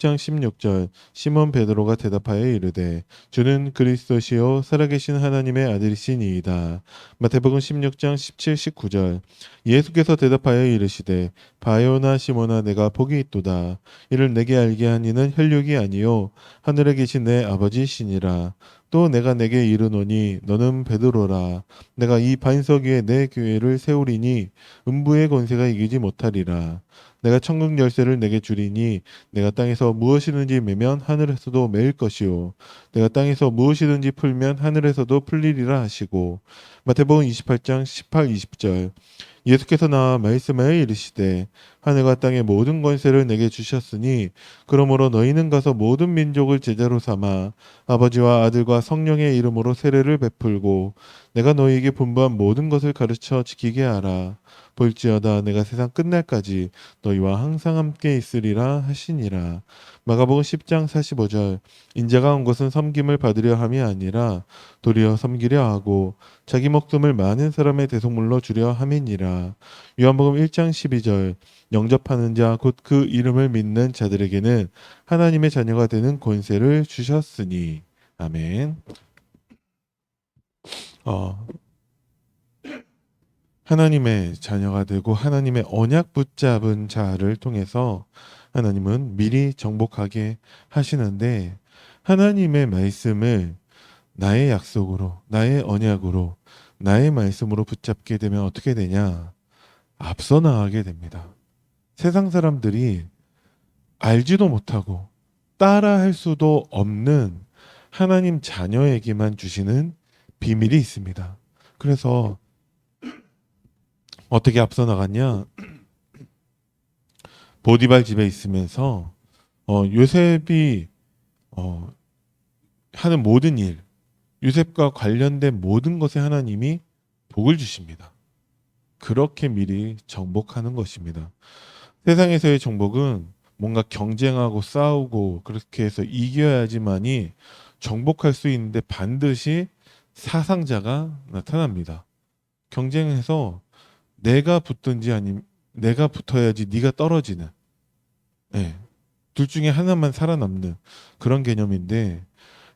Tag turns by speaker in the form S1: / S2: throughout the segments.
S1: 장 16절 시몬 베드로가 대답하여 이르되 주는 그리스도시요 살아계신 하나님의 아들이시니이다. 마태복음 16장 17, 19절 예수께서 대답하여 이르시되 바요나 시몬아 내가 복이 있도다. 이를 내게 알게 한 이는 혈육이 아니요 하늘에 계신 내 아버지시니라. 또 내가 내게 이르노니 너는 베드로라. 내가 이 반석 위에 내 교회를 세우리니 음부의 권세가 이기지 못하리라. 내가 천국 열쇠를 내게 주리니 내가 땅에서 무엇이든지 매면 하늘에서도 매일 것이요 내가 땅에서 무엇이든지 풀면 하늘에서도 풀리리라 하시고 마태복음 28장 18, 20절 예수께서 나와 말씀하여 이르시되 하늘과 땅의 모든 권세를 내게 주셨으니 그러므로 너희는 가서 모든 민족을 제자로 삼아 아버지와 아들과 성령의 이름으로 세례를 베풀고 내가 너희에게 분부한 모든 것을 가르쳐 지키게 하라. 볼지어다 내가 세상 끝날까지 너희와 항상 함께 있으리라 하시니라. 마가복음 10장 45절 인자가 온 것은 섬김을 받으려 함이 아니라 도리어 섬기려 하고 자기 목숨을 많은 사람의 대속물로 주려 함이니라. 요한복음 1장 12절 영접하는 자 곧 그 이름을 믿는 자들에게는 하나님의 자녀가 되는 권세를 주셨으니. 아멘. 하나님의 자녀가 되고 하나님의 언약 붙잡은 자를 통해서 하나님은 미리 정복하게 하시는데 하나님의 말씀을 나의 약속으로, 나의 언약으로, 나의 말씀으로 붙잡게 되면 어떻게 되냐? 앞서 나가게 됩니다. 세상 사람들이 알지도 못하고 따라할 수도 없는 하나님 자녀에게만 주시는 비밀이 있습니다. 그래서 어떻게 앞서 나갔냐? 보디발 집에 있으면서 요셉이 하는 모든 일, 요셉과 관련된 모든 것에 하나님이 복을 주십니다. 그렇게 미리 정복하는 것입니다. 세상에서의 정복은 뭔가 경쟁하고 싸우고 그렇게 해서 이겨야지만이 정복할 수 있는데 반드시 사상자가 나타납니다. 경쟁해서 내가 붙든지 아니면 내가 붙어야지 네가 떨어지는 예, 둘 중에 하나만 살아남는 그런 개념인데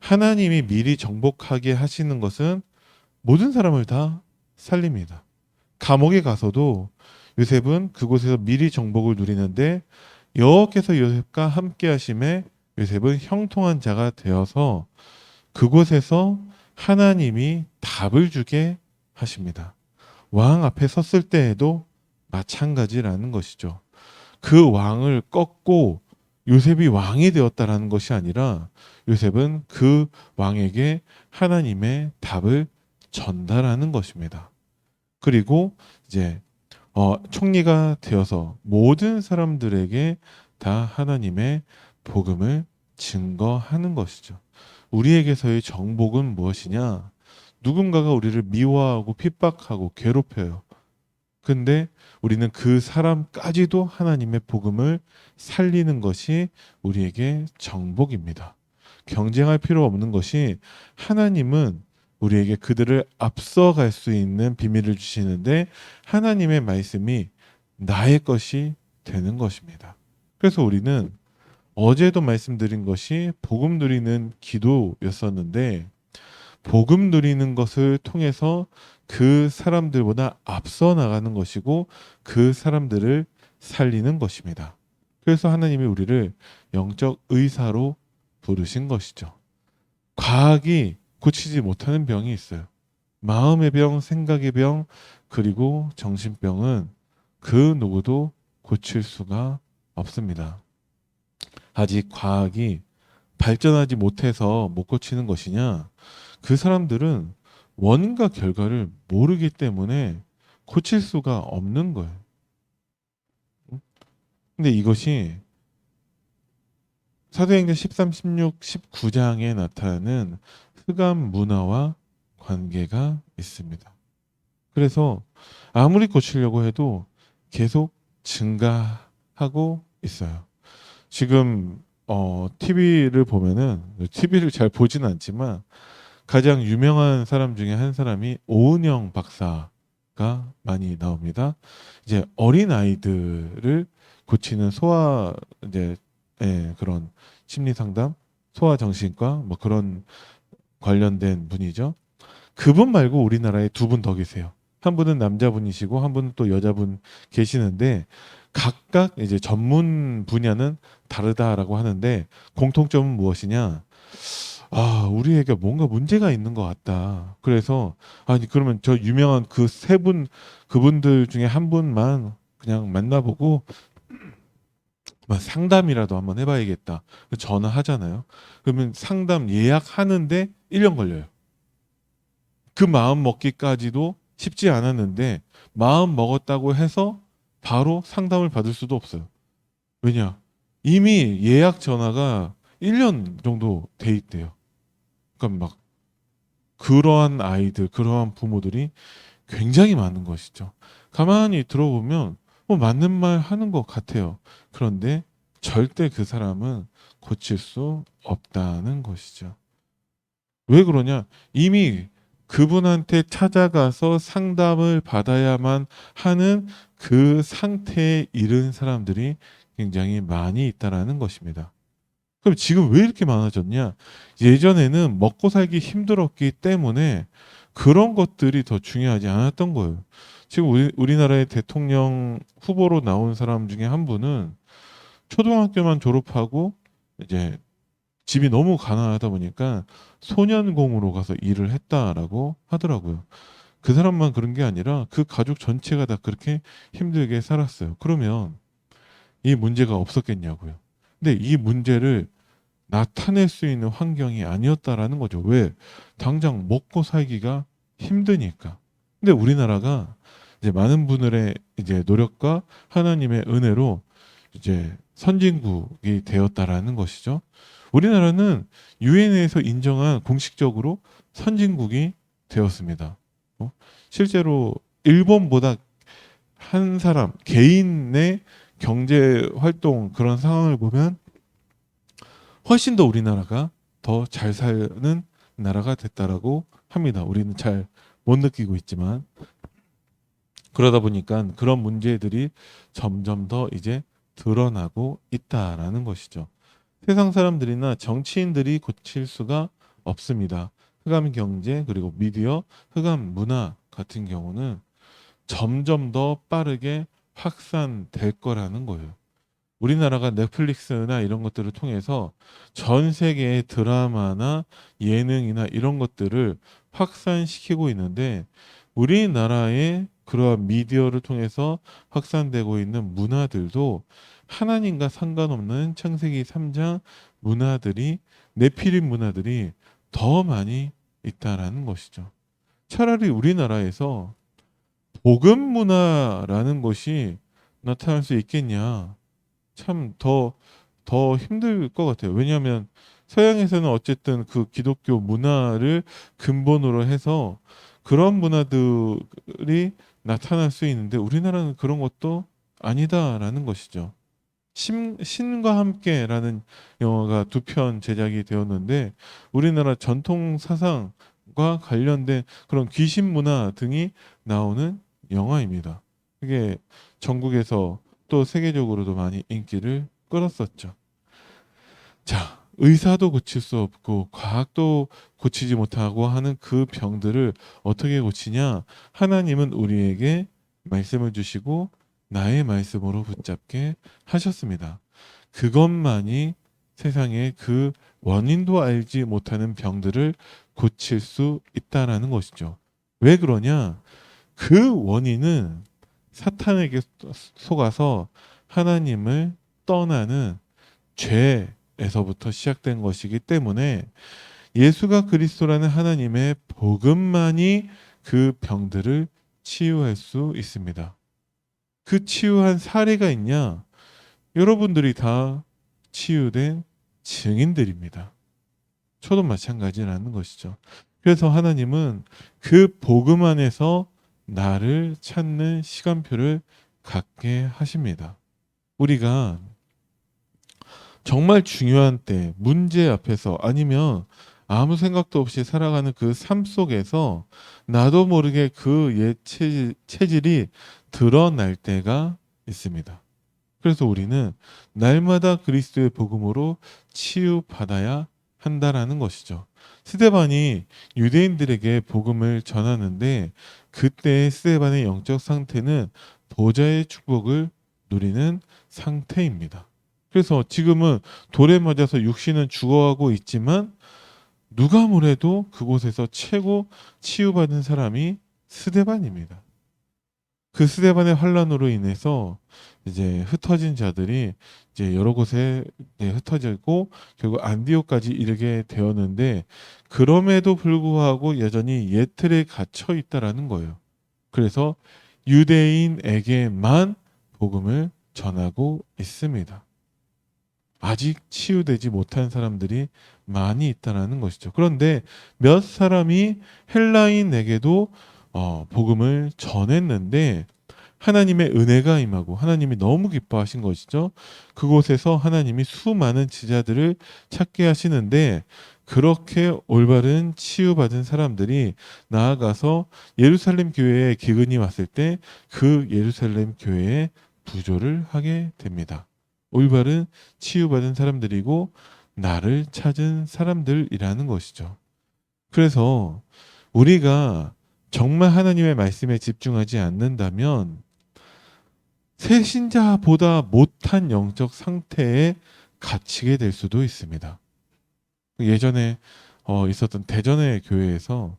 S1: 하나님이 미리 정복하게 하시는 것은 모든 사람을 다 살립니다. 감옥에 가서도 요셉은 그곳에서 미리 정복을 누리는데 여호와께서 요셉과 함께 하심에 요셉은 형통한 자가 되어서 그곳에서 하나님이 답을 주게 하십니다. 왕 앞에 섰을 때에도 마찬가지라는 것이죠. 그 왕을 꺾고 요셉이 왕이 되었다라는 것이 아니라 요셉은 그 왕에게 하나님의 답을 전달하는 것입니다. 그리고 이제 총리가 되어서 모든 사람들에게 다 하나님의 복음을 증거하는 것이죠. 우리에게서의 정복은 무엇이냐? 누군가가 우리를 미워하고 핍박하고 괴롭혀요. 근데 우리는 그 사람까지도 하나님의 복음을 살리는 것이 우리에게 정복입니다. 경쟁할 필요 없는 것이 하나님은 우리에게 그들을 앞서갈 수 있는 비밀을 주시는데 하나님의 말씀이 나의 것이 되는 것입니다. 그래서 우리는 어제도 말씀드린 것이 복음 누리는 기도였었는데 복음 누리는 것을 통해서 그 사람들보다 앞서 나가는 것이고 그 사람들을 살리는 것입니다. 그래서 하나님이 우리를 영적 의사로 부르신 것이죠. 과학이 고치지 못하는 병이 있어요. 마음의 병, 생각의 병, 그리고 정신병은 그 누구도 고칠 수가 없습니다. 아직 과학이 발전하지 못해서 못 고치는 것이냐? 그 사람들은 원인과 결과를 모르기 때문에 고칠 수가 없는 거예요. 근데 이것이 사도행전 13, 16, 19장에 나타나는 흑암 문화와 관계가 있습니다. 그래서 아무리 고치려고 해도 계속 증가하고 있어요. 지금 TV를 보면은 TV를 잘 보지는 않지만 가장 유명한 사람 중에 한 사람이 오은영 박사가 많이 나옵니다. 이제 어린 아이들을 고치는 소아 이제 그런 심리 상담, 소아 정신과 뭐 그런 관련된 분이죠. 그분 말고 우리나라에 두 분 더 계세요. 한 분은 남자분이시고 한 분은 또 여자분 계시는데 각각 이제 전문 분야는 다르다라고 하는데 공통점은 무엇이냐? 아, 우리에게 뭔가 문제가 있는 것 같다. 그래서 아니 그러면 저 유명한 그 세 분 그분들 중에 한 분만 그냥 만나보고 뭐 상담이라도 한번 해봐야겠다. 전화하잖아요. 그러면 상담 예약하는데 1년 걸려요. 그 마음 먹기까지도 쉽지 않았는데 마음 먹었다고 해서 바로 상담을 받을 수도 없어요. 왜냐? 이미 예약 전화가 1년 정도 돼 있대요. 그러니까 막 그러한 아이들, 그러한 부모들이 굉장히 많은 것이죠. 가만히 들어보면 맞는 말 하는 것 같아요. 그런데 절대 그 사람은 고칠 수 없다는 것이죠. 왜 그러냐? 이미 그분한테 찾아가서 상담을 받아야만 하는 그 상태에 이른 사람들이 굉장히 많이 있다라는 것입니다. 그럼 지금 왜 이렇게 많아졌냐? 예전에는 먹고 살기 힘들었기 때문에 그런 것들이 더 중요하지 않았던 거예요. 지금 우리나라의 대통령 후보로 나온 사람 중에 한 분은 초등학교만 졸업하고 이제 집이 너무 가난하다 보니까 소년공으로 가서 일을 했다라고 하더라고요. 그 사람만 그런 게 아니라 그 가족 전체가 다 그렇게 힘들게 살았어요. 그러면 이 문제가 없었겠냐고요. 근데 이 문제를 나타낼 수 있는 환경이 아니었다라는 거죠. 왜? 당장 먹고 살기가 힘드니까. 근데 우리나라가 이제 많은 분들의 이제 노력과 하나님의 은혜로 이제 선진국이 되었다라는 것이죠. 우리나라는 유엔에서 인정한 공식적으로 선진국이 되었습니다. 실제로 일본보다 한 사람 개인의 경제 활동 그런 상황을 보면 훨씬 더 우리나라가 더 잘 사는 나라가 됐다라고 합니다. 우리는 잘 못 느끼고 있지만 그러다 보니까 그런 문제들이 점점 더 이제 드러나고 있다라는 것이죠. 세상 사람들이나 정치인들이 고칠 수가 없습니다. 흑암 경제 그리고 미디어, 흑암 문화 같은 경우는 점점 더 빠르게 확산될 거라는 거예요. 우리나라가 넷플릭스나 이런 것들을 통해서 전 세계의 드라마나 예능이나 이런 것들을 확산시키고 있는데 우리나라의 그러한 미디어를 통해서 확산되고 있는 문화들도 하나님과 상관없는 창세기 3장 문화들이 네피림 문화들이 더 많이 있다라는 것이죠. 차라리 우리나라에서 복음 문화라는 것이 나타날 수 있겠냐? 참 더 힘들 것 같아요. 왜냐하면 서양에서는 어쨌든 그 기독교 문화를 근본으로 해서 그런 문화들이 나타날 수 있는데 우리나라는 그런 것도 아니다라는 것이죠. 신과 함께라는 영화가 두 편 제작이 되었는데 우리나라 전통 사상과 관련된 그런 귀신 문화 등이 나오는 영화입니다. 그게 전국에서 또 세계적으로도 많이 인기를 끌었었죠. 자, 의사도 고칠 수 없고 과학도 고치지 못하고 하는 그 병들을 어떻게 고치냐? 하나님은 우리에게 말씀을 주시고 나의 말씀으로 붙잡게 하셨습니다. 그것만이 세상의 그 원인도 알지 못하는 병들을 고칠 수 있다라는 것이죠. 왜 그러냐? 그 원인은 사탄에게 속아서 하나님을 떠나는 죄에서부터 시작된 것이기 때문에 예수가 그리스도라는 하나님의 복음만이 그 병들을 치유할 수 있습니다. 그 치유한 사례가 있냐? 여러분들이 다 치유된 증인들입니다. 저도 마찬가지라는 것이죠. 그래서 하나님은 그 복음 안에서 나를 찾는 시간표를 갖게 하십니다. 우리가 정말 중요한 때, 문제 앞에서 아니면 아무 생각도 없이 살아가는 그 삶 속에서 나도 모르게 그 옛 체질이 드러날 때가 있습니다. 그래서 우리는 날마다 그리스도의 복음으로 치유받아야 한다라는 것이죠. 스데반이 유대인들에게 복음을 전하는데 그때의 스데반의 영적 상태는 보좌의 축복을 누리는 상태입니다. 그래서 지금은 돌에 맞아서 육신은 죽어가고 있지만 누가 뭐래도 그곳에서 최고 치유받은 사람이 스데반입니다. 그 스데반의 환란으로 인해서 이제 흩어진 자들이 이제 여러 곳에 이제 흩어지고 결국 안디옥까지 이르게 되었는데 그럼에도 불구하고 여전히 옛 틀에 갇혀 있다라는 거예요. 그래서 유대인에게만 복음을 전하고 있습니다. 아직 치유되지 못한 사람들이 많이 있다는 것이죠. 그런데 몇 사람이 헬라인에게도 복음을 전했는데 하나님의 은혜가 임하고 하나님이 너무 기뻐하신 것이죠. 그곳에서 하나님이 수많은 제자들을 찾게 하시는데 그렇게 올바른 치유받은 사람들이 나아가서 예루살렘 교회에 기근이 왔을 때 그 예루살렘 교회에 부조를 하게 됩니다. 올바른 치유받은 사람들이고 나를 찾은 사람들이라는 것이죠. 그래서 우리가 정말 하나님의 말씀에 집중하지 않는다면 새신자보다 못한 영적 상태에 갇히게 될 수도 있습니다. 예전에 있었던 대전의 교회에서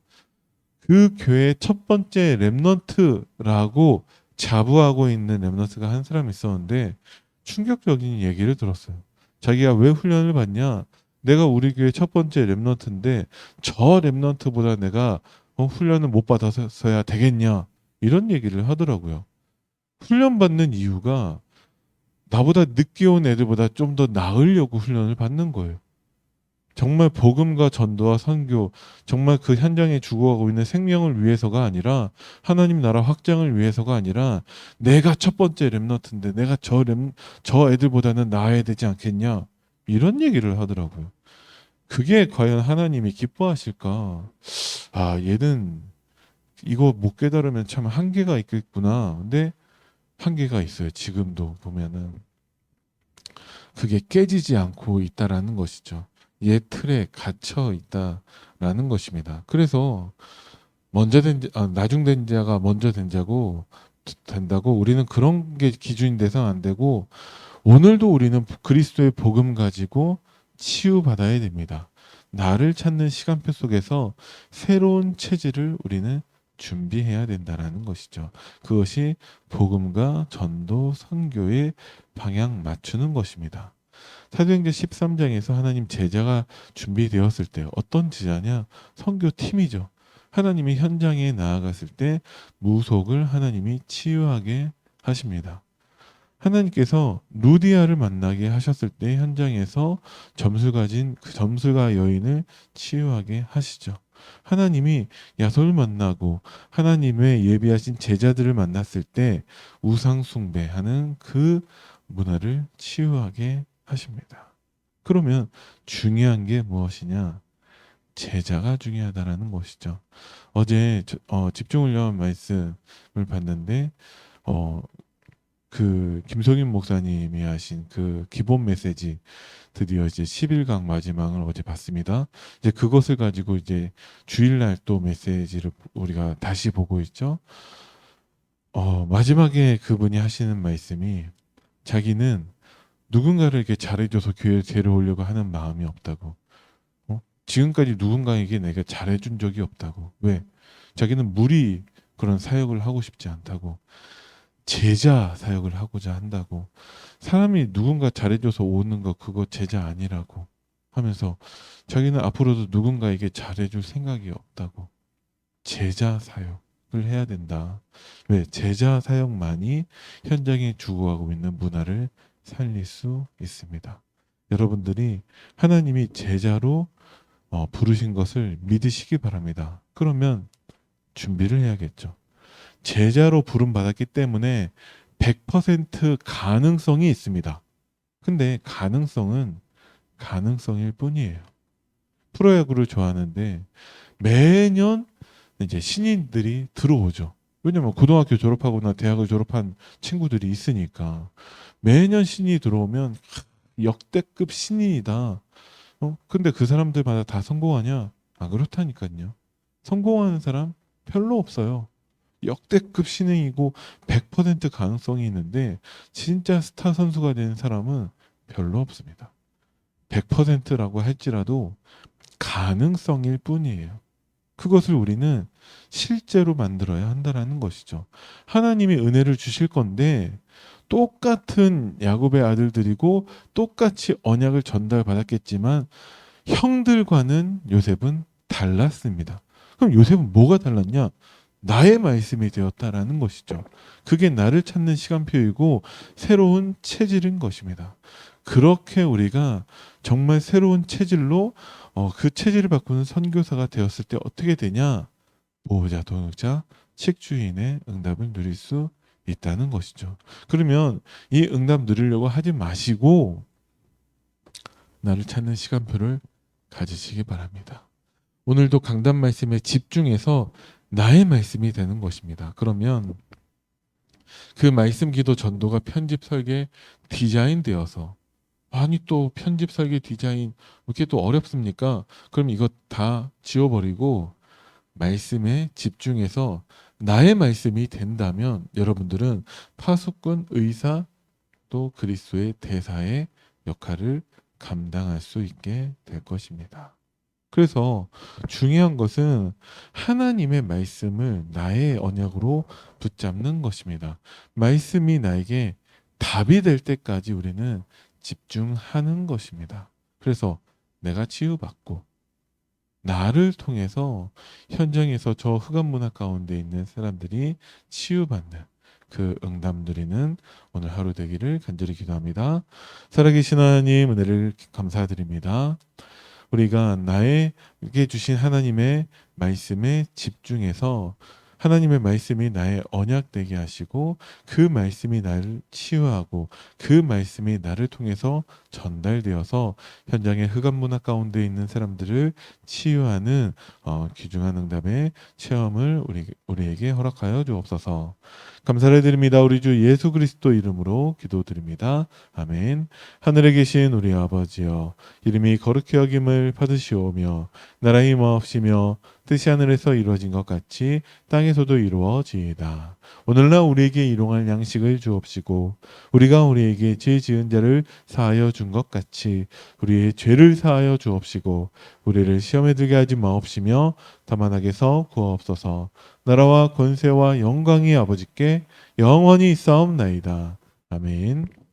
S1: 그 교회의 첫 번째 렘넌트라고 자부하고 있는 렘넌트가 한 사람이 있었는데 충격적인 얘기를 들었어요. 자기가 왜 훈련을 받냐? 내가 우리 교회 첫 번째 렘넌트인데 저 렘넌트보다 내가 훈련을 못 받아서야 되겠냐? 이런 얘기를 하더라고요. 훈련받는 이유가 나보다 늦게 온 애들보다 좀 더 나으려고 훈련을 받는 거예요. 정말 복음과 전도와 선교, 정말 그 현장에 죽어가고 있는 생명을 위해서가 아니라 하나님 나라 확장을 위해서가 아니라 내가 첫 번째 렘넌트인데 내가 저 애들보다는 나아야 되지 않겠냐 이런 얘기를 하더라고요. 그게 과연 하나님이 기뻐하실까? 아, 얘는 이거 못 깨달으면 참 한계가 있겠구나. 근데 한계가 있어요. 지금도 보면은 그게 깨지지 않고 있다라는 것이죠. 옛 틀에 갇혀 있다라는 것입니다. 그래서 나중된 자가 먼저 된다고 우리는 그런 게 기준이 돼서 안 되고 오늘도 우리는 그리스도의 복음 가지고 치유받아야 됩니다. 나를 찾는 시간표 속에서 새로운 체질을 우리는 준비해야 된다라는 것이죠. 그것이 복음과 전도, 선교의 방향 맞추는 것입니다. 사도행전 13장에서 하나님 제자가 준비되었을 때 어떤 제자냐? 선교팀이죠. 하나님이 현장에 나아갔을 때 무속을 하나님이 치유하게 하십니다. 하나님께서 루디아를 만나게 하셨을 때 현장에서 점술가 여인을 치유하게 하시죠. 하나님이 야손을 만나고 하나님의 예비하신 제자들을 만났을 때 우상 숭배하는 그 문화를 치유하게 하십니다. 그러면 중요한 게 무엇이냐? 제자가 중요하다라는 것이죠. 어제 집중훈련 말씀을 봤는데 그 김성윤 목사님이 하신 그 기본 메시지 드디어 이제 11강 마지막을 어제 봤습니다. 이제 그것을 가지고 이제 주일날 또 메시지를 우리가 다시 보고 있죠. 마지막에 그분이 하시는 말씀이 자기는 누군가를 이렇게 잘해줘서 교회에 데려오려고 하는 마음이 없다고. 지금까지 누군가에게 내가 잘해준 적이 없다고. 왜? 자기는 무리 그런 사역을 하고 싶지 않다고. 제자 사역을 하고자 한다고. 사람이 누군가 잘해줘서 오는 거 그거 제자 아니라고 하면서 자기는 앞으로도 누군가에게 잘해줄 생각이 없다고. 제자 사역을 해야 된다. 왜? 제자 사역만이 현장에 죽어가고 있는 문화를 살릴 수 있습니다. 여러분들이 하나님이 제자로 부르신 것을 믿으시기 바랍니다. 그러면 준비를 해야겠죠. 제자로 부름 받았기 때문에 100% 가능성이 있습니다. 근데 가능성은 가능성일 뿐이에요. 프로야구를 좋아하는데 매년 이제 신인들이 들어오죠. 왜냐면 고등학교 졸업하거나 대학을 졸업한 친구들이 있으니까. 매년 신이 들어오면 역대급 신인이다. 근데 그 사람들마다 다 성공하냐? 아, 그렇다니까요. 성공하는 사람 별로 없어요. 역대급 신흥이고 100% 가능성이 있는데 진짜 스타 선수가 되는 사람은 별로 없습니다. 100%라고 할지라도 가능성일 뿐이에요. 그것을 우리는 실제로 만들어야 한다라는 것이죠. 하나님이 은혜를 주실 건데 똑같은 야곱의 아들들이고 똑같이 언약을 전달받았겠지만 형들과는 요셉은 달랐습니다. 그럼 요셉은 뭐가 달랐냐? 나의 말씀이 되었다라는 것이죠. 그게 나를 찾는 시간표이고 새로운 체질인 것입니다. 그렇게 우리가 정말 새로운 체질로 그 체질을 바꾸는 선교사가 되었을 때 어떻게 되냐? 보호자, 동역자, 책주인의 응답을 누릴 수 있다는 것이죠. 그러면 이 응답 누리려고 하지 마시고 나를 찾는 시간표를 가지시기 바랍니다. 오늘도 강단 말씀에 집중해서 나의 말씀이 되는 것입니다. 그러면 그 말씀 기도 전도가 편집 설계 디자인되어서 아니 또 편집 설계 디자인 이렇게 또 어렵습니까? 그럼 이거 다 지워버리고 말씀에 집중해서 나의 말씀이 된다면 여러분들은 파수꾼, 의사 또 그리스도의 대사의 역할을 감당할 수 있게 될 것입니다. 그래서 중요한 것은 하나님의 말씀을 나의 언약으로 붙잡는 것입니다. 말씀이 나에게 답이 될 때까지 우리는 집중하는 것입니다. 그래서 내가 치유받고 나를 통해서 현장에서 저 흑암 문화 가운데 있는 사람들이 치유받는 그 응답 누리는 오늘 하루 되기를 간절히 기도합니다. 살아계신 하나님 은혜를 감사드립니다. 우리가 나에게 주신 하나님의 말씀에 집중해서 하나님의 말씀이 나의 언약 되게 하시고 그 말씀이 나를 치유하고 그 말씀이 나를 통해서 전달되어서 현장의 흑암 문화 가운데 있는 사람들을 치유하는 귀중한 응답의 체험을 우리에게 허락하여 주옵소서. 감사를 드립니다. 우리 주 예수 그리스도 이름으로 기도드립니다. 아멘. 하늘에 계신 우리 아버지여 이름이 거룩히 여김을 받으시오며 나라의 마옵시며 뜻이 하늘에서 이루어진 것 같이 땅에서도 이루어지이다. 오늘날 우리에게 일용할 양식을 주옵시고 우리가 우리에게 죄 지은 자를 사하여 준 것 같이 우리의 죄를 사하여 주옵시고 우리를 시험에 들게 하지 마옵시며 다만 악에서 구하옵소서. 나라와 권세와 영광이 아버지께 영원히 있사옵나이다. 아멘.